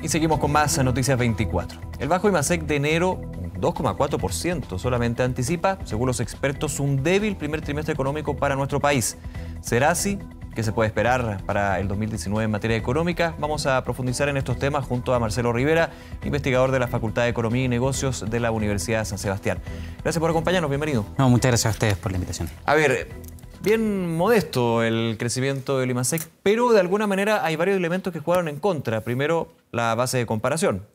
Y seguimos con más Noticias 24. El bajo IMASEC de enero, un 2,4%, solamente anticipa, según los expertos, un débil primer trimestre económico para nuestro país. ¿Será así? ¿Qué se puede esperar para el 2019 en materia económica? Vamos a profundizar en estos temas junto a Marcelo Rivera, investigador de la Facultad de Economía y Negocios de la Universidad de San Sebastián. Gracias por acompañarnos, bienvenido. No, muchas gracias a ustedes por la invitación. A ver, bien modesto el crecimiento del IMASEC, pero de alguna manera hay varios elementos que jugaron en contra. Primero, la base de comparación.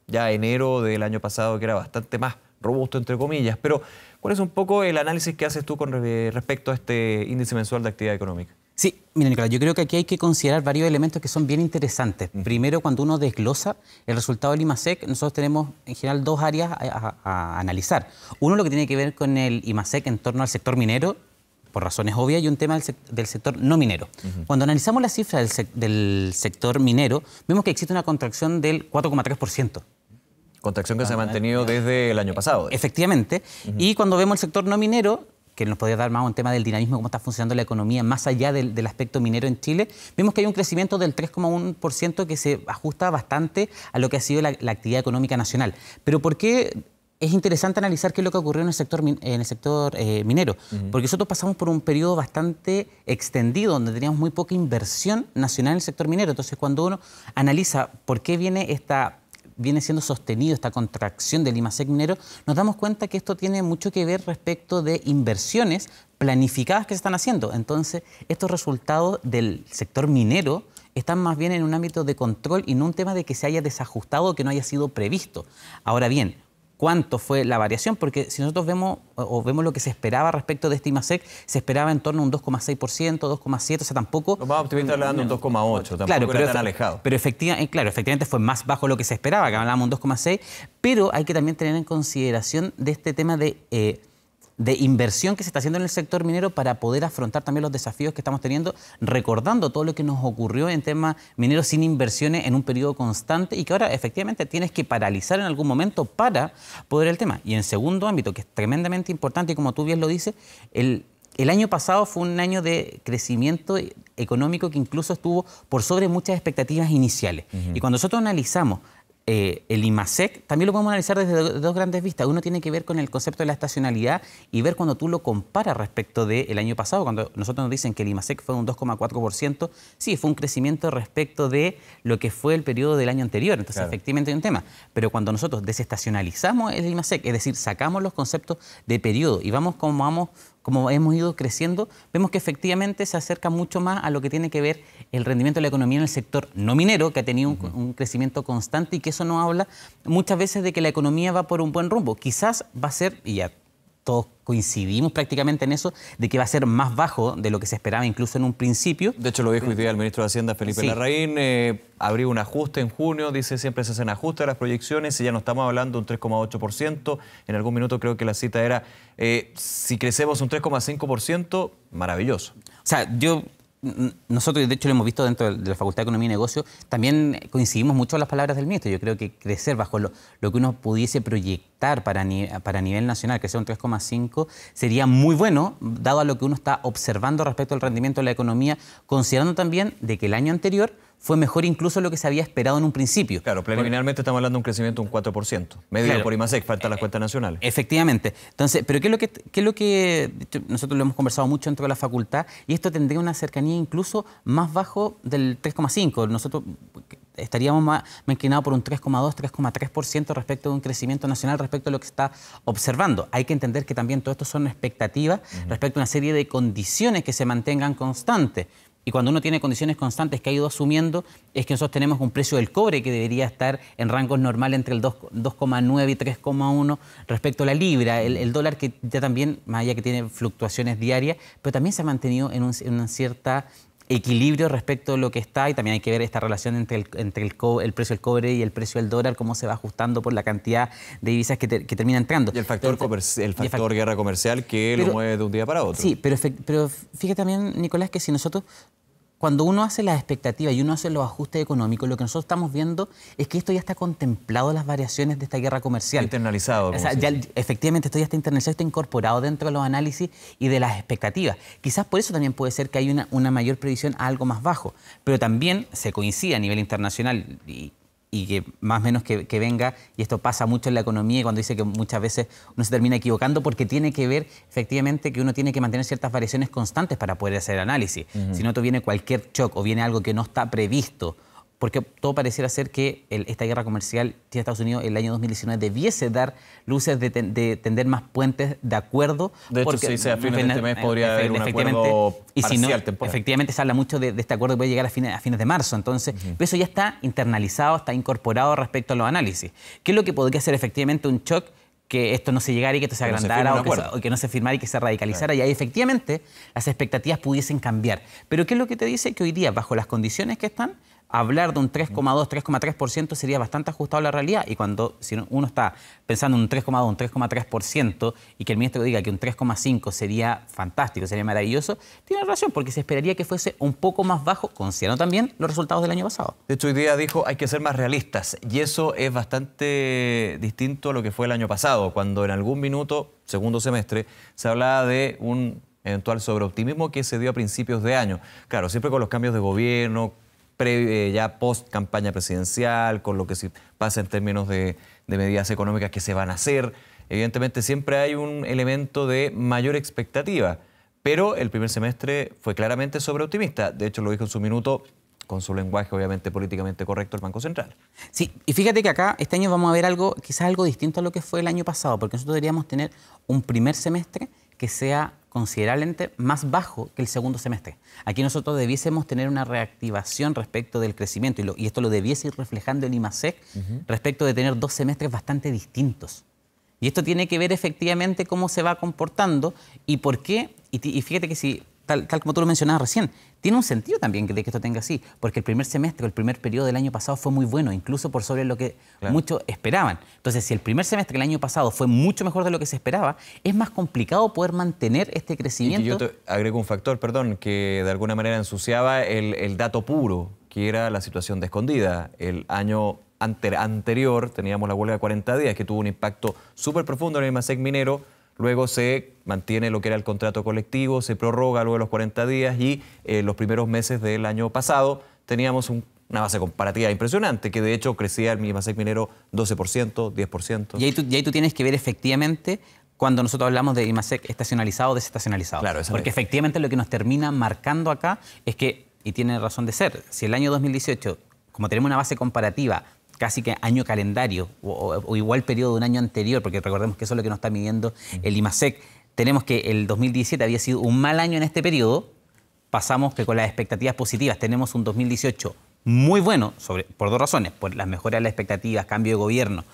Ya enero del año pasado, que era bastante más robusto, entre comillas. Pero, ¿cuál es un poco el análisis que haces tú con respecto a este índice mensual de actividad económica? Sí, mira, Nicolás, yo creo que aquí hay que considerar varios elementos que son bien interesantes. Primero, cuando uno desglosa el resultado del IMASEC, nosotros tenemos en general dos áreas a analizar. Uno, lo que tiene que ver con el IMASEC en torno al sector minero, por razones obvias, y un tema del sector no minero. Cuando analizamos las cifras del sector minero, vemos que existe una contracción del 4,3%. Contracción que se ha mantenido desde el año pasado. Efectivamente. Y cuando vemos el sector no minero, que nos podría dar más un tema del dinamismo, cómo está funcionando la economía, más allá del aspecto minero en Chile, vemos que hay un crecimiento del 3,1% que se ajusta bastante a lo que ha sido la actividad económica nacional. Pero ¿por qué es interesante analizar qué es lo que ocurrió en el sector minero? Porque nosotros pasamos por un periodo bastante extendido donde teníamos muy poca inversión nacional en el sector minero. Entonces, cuando uno analiza por qué viene siendo sostenido esta contracción del IMASEC minero, nos damos cuenta que esto tiene mucho que ver respecto de inversiones planificadas que se están haciendo. Entonces, estos resultados del sector minero están más bien en un ámbito de control y no un tema de que se haya desajustado o que no haya sido previsto. Ahora bien, ¿cuánto fue la variación? Porque si nosotros vemos lo que se esperaba respecto de este IMASEC, se esperaba en torno a un 2,6%, 2,7%, o sea, tampoco... Los más optimistas hablaban de un 2,8%, tampoco era tan alejado. Pero efectivamente fue más bajo lo que se esperaba, que hablábamos de un 2,6%, pero hay que también tener en consideración de este tema de inversión que se está haciendo en el sector minero para poder afrontar también los desafíos que estamos teniendo, recordando todo lo que nos ocurrió en temas mineros sin inversiones en un periodo constante y que ahora efectivamente tienes que paralizar en algún momento para poder el tema. Y en segundo ámbito, que es tremendamente importante y como tú bien lo dices, el año pasado fue un año de crecimiento económico que incluso estuvo por sobre muchas expectativas iniciales. Y cuando nosotros analizamos el IMASEC, también lo podemos analizar desde dos grandes vistas. Uno tiene que ver con el concepto de la estacionalidad y ver cuando tú lo comparas respecto del año pasado, cuando nosotros nos dicen que el IMASEC fue un 2,4%, sí, fue un crecimiento respecto de lo que fue el periodo del año anterior. Entonces, efectivamente hay un tema. Pero cuando nosotros desestacionalizamos el IMASEC, es decir, sacamos los conceptos de periodo y vamos como hemos ido creciendo, vemos que efectivamente se acerca mucho más a lo que tiene que ver el rendimiento de la economía en el sector no minero, que ha tenido un crecimiento constante y que eso nos habla muchas veces de que la economía va por un buen rumbo. Quizás va a ser, y ya todos coincidimos prácticamente en eso, de que va a ser más bajo de lo que se esperaba incluso en un principio. De hecho, lo dijo hoy día el ministro de Hacienda, Felipe Larraín. Abrió un ajuste en junio, dice siempre se hacen ajustes a las proyecciones y ya no estamos hablando de un 3,8%. En algún minuto creo que la cita era, si crecemos un 3,5%, maravilloso. O sea, nosotros, de hecho, lo hemos visto dentro de la Facultad de Economía y Negocios, también coincidimos mucho en las palabras del ministro. Yo creo que crecer bajo lo que uno pudiese proyectar para nivel nacional, crecer un 3,5%, sería muy bueno, dado a lo que uno está observando respecto al rendimiento de la economía, considerando también de que el año anterior fue mejor incluso lo que se había esperado en un principio. Claro, preliminarmente estamos hablando de un crecimiento de un 4%, medido por IMASEC, faltan las cuentas nacionales. Efectivamente. Entonces, pero ¿qué es lo que nosotros lo hemos conversado mucho dentro de la facultad y esto tendría una cercanía incluso más bajo del 3,5%. Nosotros estaríamos más inclinados por un 3,2, 3,3% respecto de un crecimiento nacional respecto a lo que se está observando. Hay que entender que también todo esto son expectativas respecto a una serie de condiciones que se mantengan constantes. Y cuando uno tiene condiciones constantes que ha ido asumiendo, es que nosotros tenemos un precio del cobre que debería estar en rangos normales entre el 2,9 y 3,1 respecto a la libra. El dólar que ya también, más allá que tiene fluctuaciones diarias, pero también se ha mantenido en un cierto equilibrio respecto a lo que está y también hay que ver esta relación entre el precio del cobre y el precio del dólar, cómo se va ajustando por la cantidad de divisas que termina entrando. Y el factor guerra comercial que lo mueve de un día para otro. Sí, pero fíjate también, Nicolás, que si nosotros cuando uno hace las expectativas y uno hace los ajustes económicos, lo que nosotros estamos viendo es que esto ya está contemplado, las variaciones de esta guerra comercial. Internalizado. O sea, ya, efectivamente, esto ya está internalizado, está incorporado dentro de los análisis y de las expectativas. Quizás por eso también puede ser que hay una mayor previsión a algo más bajo, pero también se coincide a nivel internacional y que más o menos que venga, y esto pasa mucho en la economía, cuando dice que muchas veces uno se termina equivocando porque tiene que ver efectivamente que uno tiene que mantener ciertas variaciones constantes para poder hacer el análisis. Si no te viene cualquier shock o viene algo que no está previsto, porque todo pareciera ser que esta guerra comercial de Estados Unidos el año 2019 debiese dar luces de tender más puentes de acuerdo. De hecho, si a fines de este mes podría haber un acuerdo parcial, temporal. Efectivamente, se habla mucho de este acuerdo que puede llegar a fines de marzo. Entonces, eso ya está internalizado, está incorporado respecto a los análisis. ¿Qué es lo que podría ser efectivamente un shock? Que esto no se llegara y que esto se agrandara o que no se firmara y que se radicalizara. Claro. Y ahí efectivamente las expectativas pudiesen cambiar. Pero ¿qué es lo que te dice? Que hoy día, bajo las condiciones que están, hablar de un 3,2, 3,3% sería bastante ajustado a la realidad. Y si uno está pensando en un 3,2, un 3,3% y que el ministro diga que un 3,5 sería fantástico, sería maravilloso, tiene razón, porque se esperaría que fuese un poco más bajo, considerando también los resultados del año pasado. De hecho, hoy día dijo hay que ser más realistas. Y eso es bastante distinto a lo que fue el año pasado, cuando en algún minuto, segundo semestre, se hablaba de un eventual sobreoptimismo que se dio a principios de año. Claro, siempre con los cambios de gobierno, ya post campaña presidencial, con lo que se pasa en términos de medidas económicas que se van a hacer. Evidentemente siempre hay un elemento de mayor expectativa, pero el primer semestre fue claramente sobreoptimista. De hecho, lo dijo en su minuto, con su lenguaje obviamente políticamente correcto, el Banco Central. Sí, y fíjate que acá este año vamos a ver algo, quizás algo distinto a lo que fue el año pasado, porque nosotros deberíamos tener un primer semestre que sea considerablemente más bajo que el segundo semestre. Aquí nosotros debiésemos tener una reactivación respecto del crecimiento y esto lo debiese ir reflejando el IMASEC respecto de tener 2 semestres bastante distintos. Y esto tiene que ver efectivamente cómo se va comportando y por qué, y fíjate que si, tal como tú lo mencionabas recién, tiene un sentido también de que esto tenga así, porque el primer semestre, el primer periodo del año pasado fue muy bueno, incluso por sobre lo que muchos esperaban. Entonces, si el primer semestre del año pasado fue mucho mejor de lo que se esperaba, es más complicado poder mantener este crecimiento. Y yo te agrego un factor, perdón, que de alguna manera ensuciaba el dato puro, que era la situación de escondida. El año anterior teníamos la huelga de 40 días, que tuvo un impacto súper profundo en el IMASEC minero. Luego se mantiene lo que era el contrato colectivo, se prorroga luego los 40 días y los primeros meses del año pasado teníamos una base comparativa impresionante, que de hecho crecía el IMASEC minero 12%, 10%. Y ahí tú tienes que ver efectivamente cuando nosotros hablamos de IMASEC estacionalizado o desestacionalizado. Claro, porque efectivamente lo que nos termina marcando acá es que, y tiene razón de ser, si el año 2018, como tenemos una base comparativa, casi que año calendario o igual periodo de un año anterior, porque recordemos que eso es lo que nos está midiendo el IMASEC. Tenemos que el 2017 había sido un mal año en este periodo, pasamos que con las expectativas positivas tenemos un 2018 muy bueno, por 2 razones, por las mejoras de las expectativas, cambio de gobierno,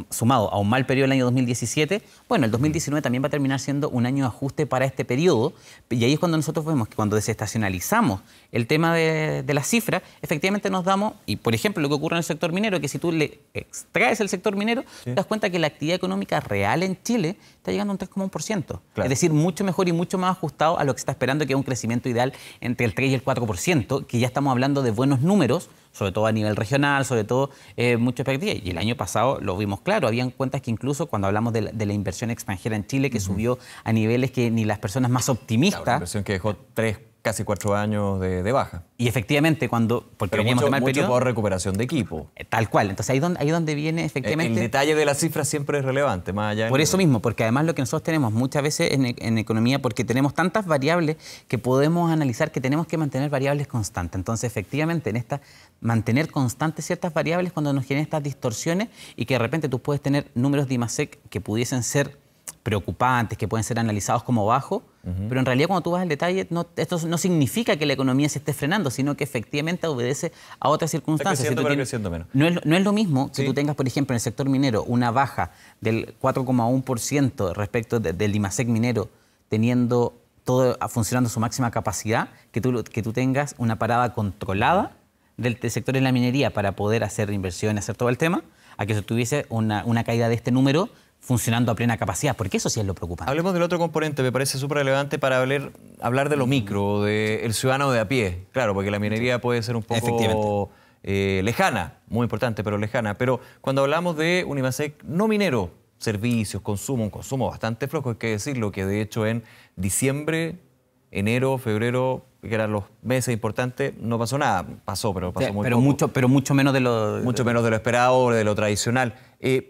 sumado a un mal periodo del año 2017, bueno, el 2019 también va a terminar siendo un año de ajuste para este periodo, y ahí es cuando nosotros vemos que cuando desestacionalizamos el tema de las cifras, efectivamente nos damos, y por ejemplo lo que ocurre en el sector minero, que si tú le extraes el sector minero, te das cuenta que la actividad económica real en Chile está llegando a un 3,1%. Claro. Es decir, mucho mejor y mucho más ajustado a lo que se está esperando, que es un crecimiento ideal entre el 3 y el 4%, que ya estamos hablando de buenos números, sobre todo a nivel regional, sobre todo mucha expectativa. Y el año pasado lo vimos claro, habían cuentas que incluso cuando hablamos de la inversión extranjera en Chile, que subió a niveles que ni las personas más optimistas... Claro, una inversión que dejó 3, casi 4 años de baja. Y efectivamente, porque veníamos de mal periodo... por recuperación de equipo. Tal cual. Entonces ahí donde viene efectivamente... El detalle de las cifras siempre es relevante, más allá... Por eso mismo, porque además lo que nosotros tenemos muchas veces en economía, porque tenemos tantas variables que podemos analizar que tenemos que mantener variables constantes. Entonces, efectivamente, mantener constantes ciertas variables cuando nos generan estas distorsiones y que de repente tú puedes tener números de IMASEC que pudiesen ser preocupantes, que pueden ser analizados como bajos, pero en realidad cuando tú vas al detalle, esto no significa que la economía se esté frenando, sino que efectivamente obedece a otras circunstancias. Está creciendo, menos. No es lo mismo que tú tengas, por ejemplo, en el sector minero una baja del 4,1% respecto del IMASEC minero, teniendo todo funcionando a su máxima capacidad, que tú tengas una parada controlada del sector de la minería para poder hacer inversión, hacer todo el tema, a que se tuviese una caída de este número funcionando a plena capacidad, porque eso sí es lo preocupante. Hablemos del otro componente, me parece súper relevante para hablar de lo micro, del ciudadano de a pie. Claro, porque la minería puede ser un poco lejana, muy importante, pero lejana. Pero cuando hablamos de un IMASEC no minero, servicios, consumo, un consumo bastante flojo, hay que decirlo, que de hecho en diciembre, enero, febrero, que eran los meses importantes, no pasó nada. Pasó, pero pasó muy poco. Pero mucho menos de lo... Mucho menos de lo esperado, de lo tradicional.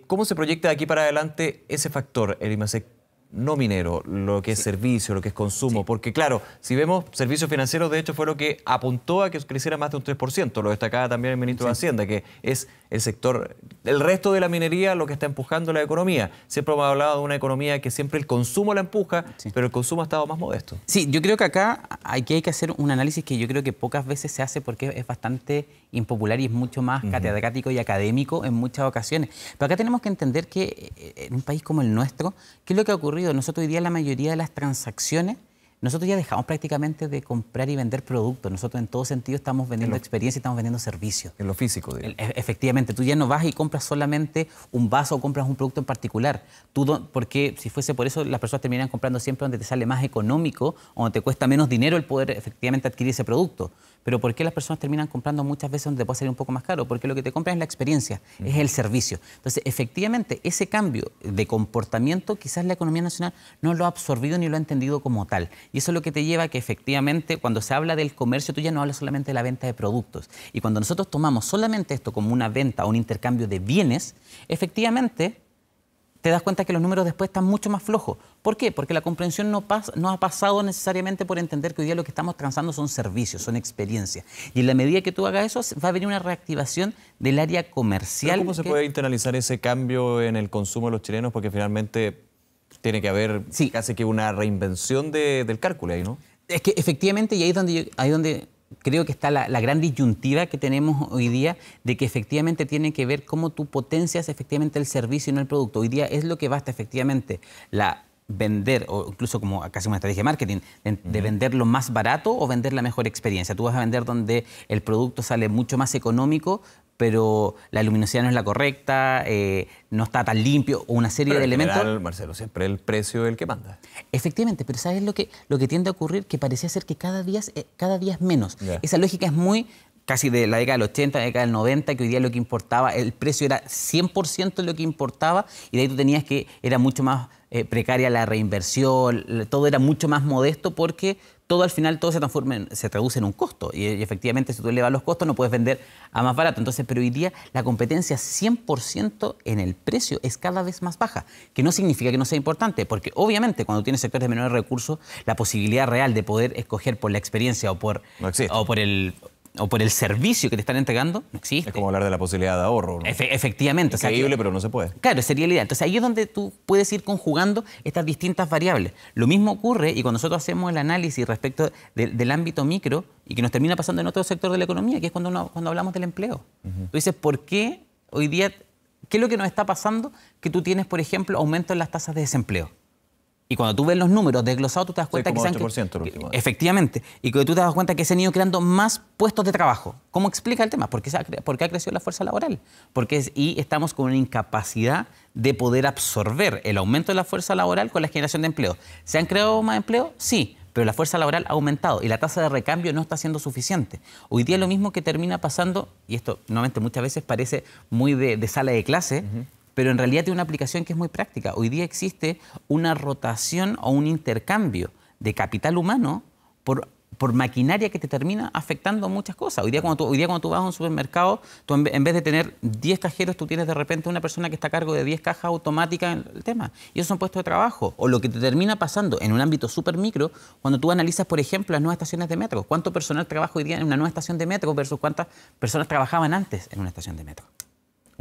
¿Cómo se proyecta de aquí para adelante ese factor, el IMASEC no minero, lo que es servicio, lo que es consumo? Porque claro, si vemos servicios financieros, de hecho fue lo que apuntó a que creciera más de un 3%. Lo destacaba también el ministro de Hacienda, que es el sector, el resto de la minería lo que está empujando la economía. Siempre hemos hablado de una economía que siempre el consumo la empuja, pero el consumo ha estado más modesto. Sí, yo creo que acá hay que hacer un análisis que yo creo que pocas veces se hace porque es bastante impopular y es mucho más catedrático y académico en muchas ocasiones. Pero acá tenemos que entender que en un país como el nuestro, ¿qué es lo que ha ocurrido? Nosotros hoy día la mayoría de las transacciones, nosotros ya dejamos prácticamente de comprar y vender productos. Nosotros en todo sentido estamos vendiendo experiencia y estamos vendiendo servicios. En lo físico, digamos. Efectivamente, tú ya no vas y compras solamente un vaso o compras un producto en particular. Porque si fuese por eso, las personas terminan comprando siempre donde te sale más económico, donde te cuesta menos dinero el poder efectivamente adquirir ese producto. Pero ¿por qué las personas terminan comprando muchas veces donde te puede salir un poco más caro? Porque lo que te compran es la experiencia, es el servicio. Entonces, efectivamente, ese cambio de comportamiento quizás la economía nacional no lo ha absorbido ni lo ha entendido como tal. Y eso es lo que te lleva a que efectivamente cuando se habla del comercio, tú ya no hablas solamente de la venta de productos. Y cuando nosotros tomamos solamente esto como una venta o un intercambio de bienes, efectivamente te das cuenta que los números después están mucho más flojos. ¿Por qué? Porque la comprensión no ha pasado necesariamente por entender que hoy día lo que estamos transando son servicios, son experiencias. Y en la medida que tú hagas eso, va a venir una reactivación del área comercial. ¿Pero cómo se puede internalizar ese cambio en el consumo de los chilenos? Porque finalmente tiene que haber casi que una reinvención del cálculo ahí, ¿no? Es que efectivamente, y ahí es donde creo que está la gran disyuntiva que tenemos hoy día, de que efectivamente tiene que ver cómo tú potencias efectivamente el servicio y no el producto. Hoy día es lo que basta efectivamente vender, o incluso como casi una estrategia de marketing, de vender lo más barato o vender la mejor experiencia. Tú vas a vender donde el producto sale mucho más económico, pero la luminosidad no es la correcta, no está tan limpio, o una serie de elementos. General, Marcelo, siempre el precio es el que manda. Efectivamente, pero ¿sabes lo que tiende a ocurrir? Que parecía ser que cada día es menos. Esa lógica es muy casi de la década del 80, la década del 90, que hoy día lo que importaba, el precio era 100% lo que importaba, y de ahí tú tenías que era mucho más precaria la reinversión, todo era mucho más modesto porque todo al final todo se traduce en un costo y efectivamente si tú elevas los costos no puedes vender a más barato. Entonces, pero hoy día la competencia 100% en el precio es cada vez más baja, que no significa que no sea importante, porque obviamente cuando tienes sectores de menores recursos, la posibilidad real de poder escoger por la experiencia o por el servicio que te están entregando, no existe. Es como hablar de la posibilidad de ahorro, ¿no? Efectivamente. Increíble, pero no se puede. Claro, sería la idea. Entonces ahí es donde tú puedes ir conjugando estas distintas variables. Lo mismo ocurre y cuando nosotros hacemos el análisis respecto del ámbito micro y que nos termina pasando en otro sector de la economía, que es cuando hablamos del empleo. Tú dices, ¿por qué hoy día, qué es lo que nos está pasando que tú tienes, por ejemplo, aumento en las tasas de desempleo? Y cuando tú ves los números desglosados, tú te das cuenta que efectivamente, y que tú te das cuenta que se han ido creando más puestos de trabajo. ¿Cómo explica el tema? Porque ha crecido la fuerza laboral. Y estamos con una incapacidad de poder absorber el aumento de la fuerza laboral con la generación de empleo. ¿Se han creado más empleo? Sí, pero la fuerza laboral ha aumentado y la tasa de recambio no está siendo suficiente. Hoy día lo mismo que termina pasando, y esto nuevamente muchas veces parece muy de sala de clase, pero en realidad tiene una aplicación que es muy práctica. Hoy día existe una rotación o un intercambio de capital humano por maquinaria que te termina afectando muchas cosas. Hoy día cuando tú vas a un supermercado, tú en vez de tener 10 cajeros, tú tienes de repente una persona que está a cargo de 10 cajas automáticas en el tema. Y esos son puestos de trabajo. O lo que te termina pasando en un ámbito súper micro, cuando tú analizas, por ejemplo, las nuevas estaciones de metro. ¿Cuánto personal trabaja hoy día en una nueva estación de metro versus cuántas personas trabajaban antes en una estación de metro?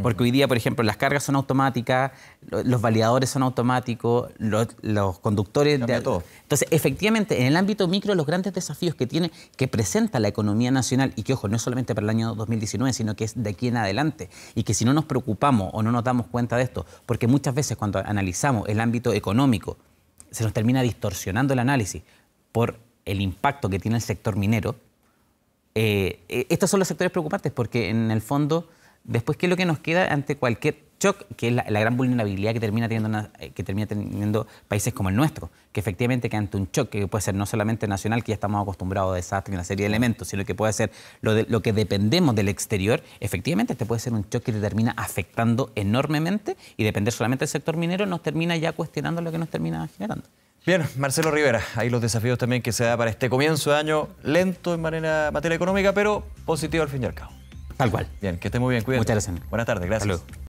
Porque hoy día, por ejemplo, las cargas son automáticas, los validadores son automáticos, los conductores... Entonces, efectivamente, en el ámbito micro, los grandes desafíos que presenta la economía nacional, y que, ojo, no es solamente para el año 2019, sino que es de aquí en adelante, y que si no nos preocupamos o no nos damos cuenta de esto, porque muchas veces cuando analizamos el ámbito económico, se nos termina distorsionando el análisis por el impacto que tiene el sector minero, estos son los sectores preocupantes, porque en el fondo... Después, ¿qué es lo que nos queda ante cualquier shock, que es la gran vulnerabilidad que termina teniendo países como el nuestro, que efectivamente que ante un shock que puede ser no solamente nacional, que ya estamos acostumbrados a desastres y una serie de elementos, sino que puede ser lo que dependemos del exterior, efectivamente este puede ser un shock que te termina afectando enormemente y depender solamente del sector minero nos termina ya cuestionando lo que nos termina generando. Bien, Marcelo Rivera, ahí los desafíos también que se da para este comienzo de año, lento en materia económica, pero positivo al fin y al cabo. Tal cual. Bien, que esté muy bien, cuídate. Muchas gracias. Buenas tardes, gracias. Hasta luego.